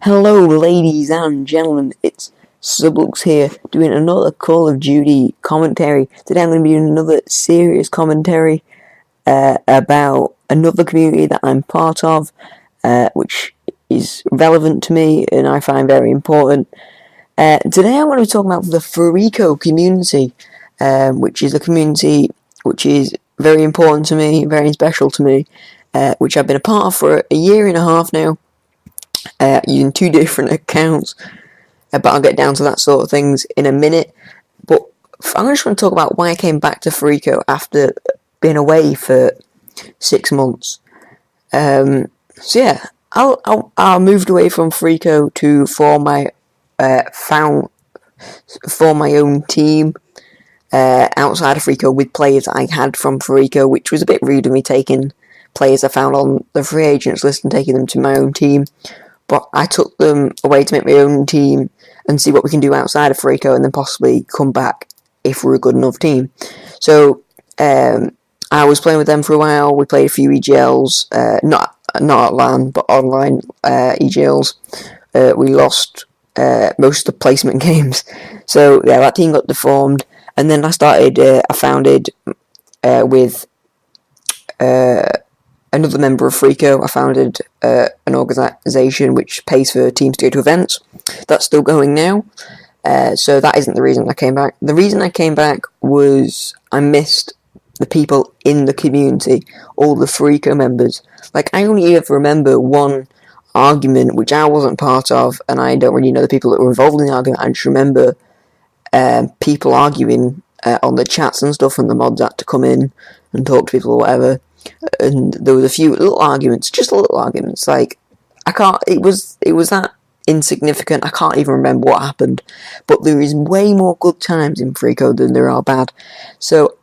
Hello, ladies and gentlemen, it's Sublux here, doing another Call of Duty commentary. Today I'm going to be doing another serious commentary about another community that I'm part of, which is relevant to me and I find very important. Today I'm going to talk about the Fariko community, which is a community which is very important to me, very special to me, which I've been a part of for a year and a half now. Using two different accounts, but I'll get down to that sort of things in a minute. But I just want to talk about why I came back to Fariko after being away for 6 months. I moved away from Fariko to form my own team outside of Fariko with players I had from Fariko, which was a bit rude of me taking players I found on the free agents list and taking them to my own team. But I took them away to make my own team and see what we can do outside of Fariko, and then possibly come back if we're a good enough team. So I was playing with them for a while. We played a few EGLs, not at LAN, but online EGLs. We lost most of the placement games. So yeah, that team got deformed, and then I founded with another member of Fariko. I founded an organisation which pays for teams to go to events. That's still going now. So that isn't the reason I came back. The reason I came back was I missed the people in the community, all the Fariko members. Like, I only ever remember one argument which I wasn't part of, and I don't really know the people that were involved in the argument. I just remember people arguing on the chats and stuff, and the mods had to come in and talk to people or whatever. And there was a few little arguments, like, it was that insignificant, I can't even remember what happened, but there is way more good times in Fariko than there are bad. So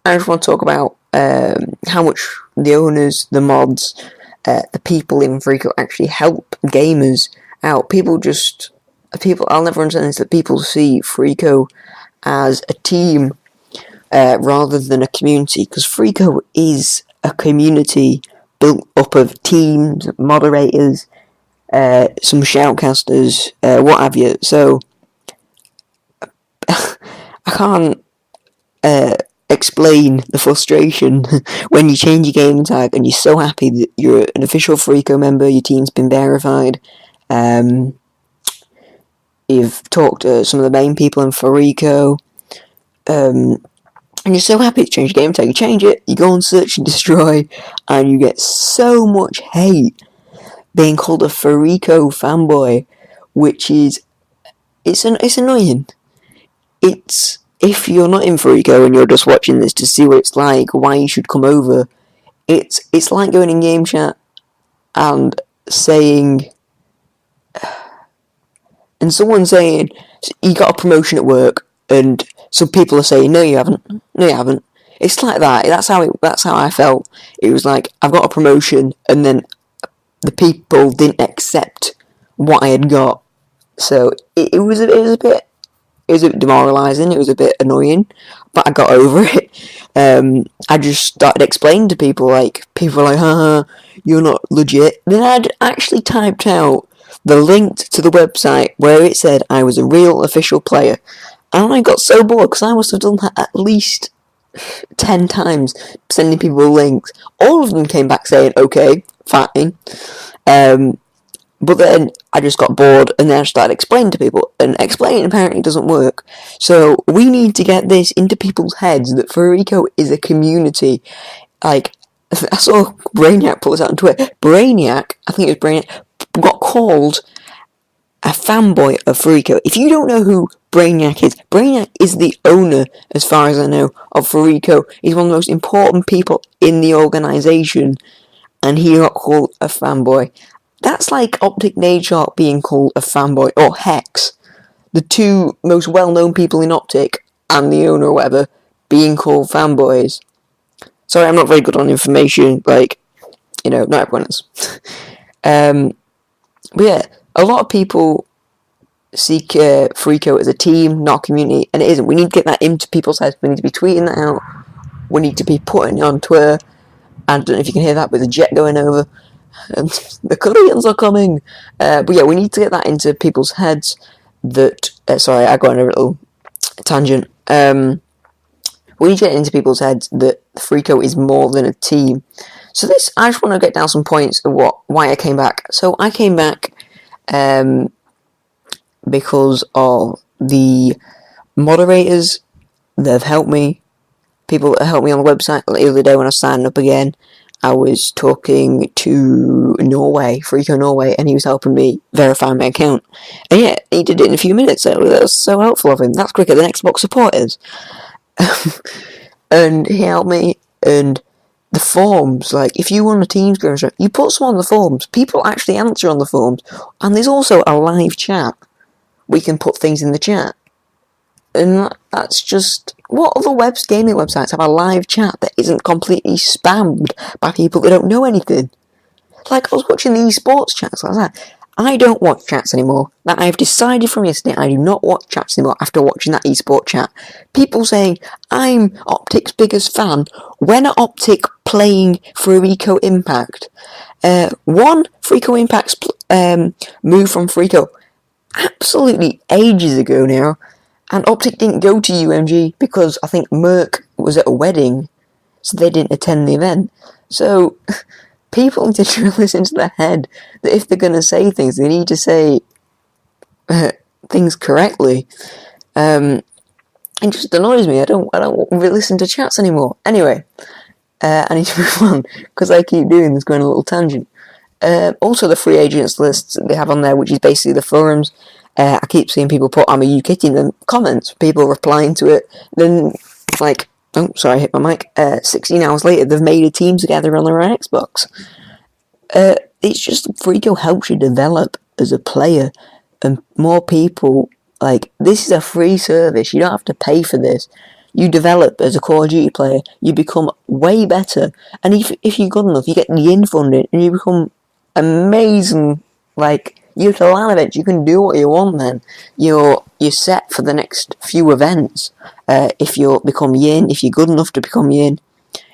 I just want to talk about how much the owners, the mods, the people in Fariko actually help gamers out. I'll never understand this, that people see Fariko as a team rather than a community, because Fariko is a community built up of teams, moderators, some shoutcasters, what have you. So I can't explain the frustration when you change your game tag and you're so happy that you're an official Fariko member, your team's been verified. You've talked to some of the main people in Fariko, and you're so happy to change your game tag. You change it, you go on Search and Destroy, and you get so much hate being called a Fariko fanboy, which is it's annoying. It's, if you're not in Fariko and you're just watching this to see what it's like, why you should come over, it's like going in game chat and saying, and someone saying you got a promotion at work, and some people are saying, no you haven't. It's like that. That's how I felt. It was like, I've got a promotion, and then the people didn't accept what I had got. So it was a bit demoralising. It was a bit annoying, but I got over it. I just started explaining to people were like, haha, you're not legit. Then I'd actually typed out the link to the website where it said I was a real official player. And I got so bored, because I must have done that at least 10 times, sending people links. All of them came back saying, okay, fine. But then I just got bored, and then I started explaining to people, and explaining apparently doesn't work. So we need to get this into people's heads that Fariko is a community. Like, I saw Brainiac put this out on Twitter. Brainiac, I think it was Brainiac, got called a fanboy of Fariko. If you don't know who Brainiac is the owner, as far as I know, of Fariko. He's one of the most important people in the organisation, and he got called a fanboy. That's like Optic Nadeshot being called a fanboy, or Hex, the two most well-known people in Optic, and the owner or whatever, being called fanboys. Sorry, I'm not very good on information, not everyone is. But yeah, a lot of people see Fariko as a team, not a community, and it isn't. We need to get that into people's heads. We need to be tweeting that out. We need to be putting it on Twitter. I don't know if you can hear that with the jet going over. and the Koreans are coming. But yeah, we need to get that into people's heads. That sorry, I got on a little tangent. We need to get into people's heads that Fariko is more than a team. So this, I just want to get down some points of why I came back. So I came back because of the moderators that have helped me, people that helped me on the website. The other day when I was signing up again, I was talking to Norway, Fariko Norway, and he was helping me verify my account. And yeah, he did it in a few minutes, so that was so helpful of him. That's quicker than Xbox support is. And he helped me, and the forums, like, if you want a Teams group, you put some on the forums, people actually answer on the forums, and there's also a live chat. We can put things in the chat. And that's just, what other gaming websites have a live chat that isn't completely spammed by people that don't know anything? Like, I was watching the esports chats like that. I don't watch chats anymore. That I've decided from yesterday, I do not watch chats anymore after watching that esport chat. People saying, I'm Optic's biggest fan. When are Optic playing Fariko Impact? One Fariko Impact's move from Fariko absolutely ages ago now, and Optic didn't go to UMG because I think Merck was at a wedding, so they didn't attend the event. So people need to listen to their head that if they're going to say things, they need to say things correctly. It just annoys me. I don't really listen to chats anymore. Anyway, I need to move on because I keep doing this, going a little tangent. Also, the free agents list they have on there, which is basically the forums. I keep seeing people put "I'm a UK" in the comments, people replying to it. Then, like, oh, sorry, I hit my mic. 16 hours later, they've made a team together on their own Xbox. It's just Fariko helps you develop as a player, and more people, like, this is a free service. You don't have to pay for this. You develop as a Call of Duty player. You become way better, and if you're good enough, you get the in funding, and you become amazing. Like, you to LAN events, you can do what you want. Then you're set for the next few events. If you become Yin, if you're good enough to become Yin,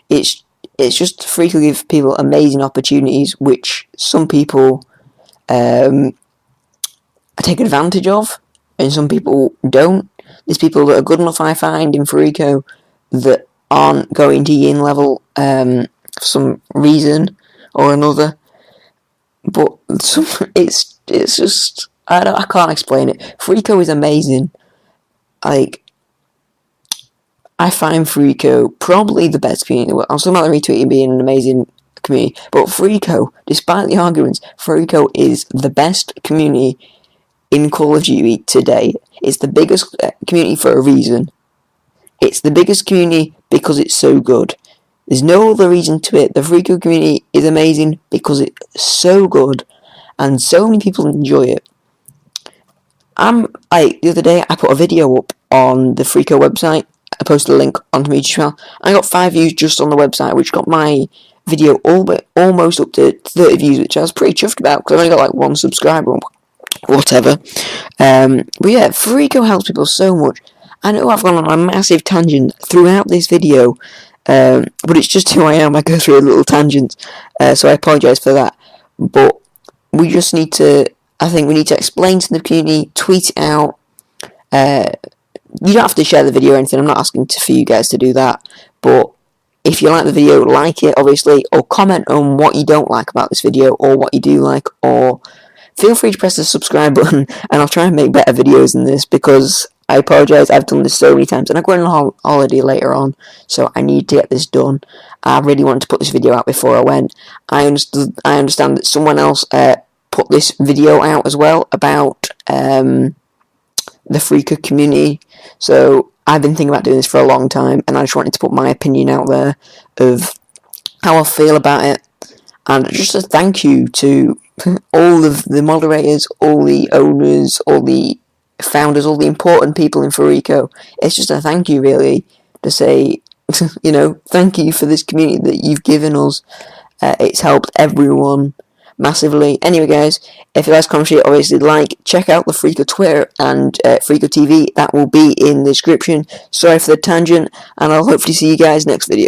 it's just free to give people amazing opportunities, which some people take advantage of, and some people don't. There's people that are good enough, I find, in Fariko that aren't going to Yin level for some reason or another. But it's just, I can't explain it. Fariko is amazing. Like, I find Fariko probably the best community in the world. I'm still not retweeting being an amazing community, but Fariko, despite the arguments, Fariko is the best community in Call of Duty today. It's the biggest community for a reason. It's the biggest community because it's so good. There's no other reason to it. The Fariko community is amazing because it's so good, and so many people enjoy it. The other day, I put a video up on the Fariko website. I posted a link onto my YouTube channel. I got 5 views just on the website, which got my video almost up to 30 views, which I was pretty chuffed about because I only got like 1 subscriber or whatever. But yeah, Fariko helps people so much. I know I've gone on a massive tangent throughout this video, but it's just who I am. I go through a little tangent, so I apologise for that. But we just need to, I think we need to explain to the community, tweet it out. You don't have to share the video or anything. I'm not asking for you guys to do that. But if you like the video, like it, obviously, or comment on what you don't like about this video, or what you do like, or feel free to press the subscribe button, and I'll try and make better videos than this, because I apologise, I've done this so many times, and I'm going on holiday later on, so I need to get this done. I really wanted to put this video out before I went. I understand that someone else put this video out as well about the Fariko community, so I've been thinking about doing this for a long time, and I just wanted to put my opinion out there of how I feel about it, and just a thank you to all of the moderators, all the owners, all the founders, all the important people in Fariko. It's just a thank you, really, to say, thank you for this community that you've given us. It's helped everyone massively. Anyway, guys, if you guys comment, obviously check out the Fariko Twitter and Fariko TV. That will be in the description. Sorry for the tangent, and I'll hopefully see you guys next video.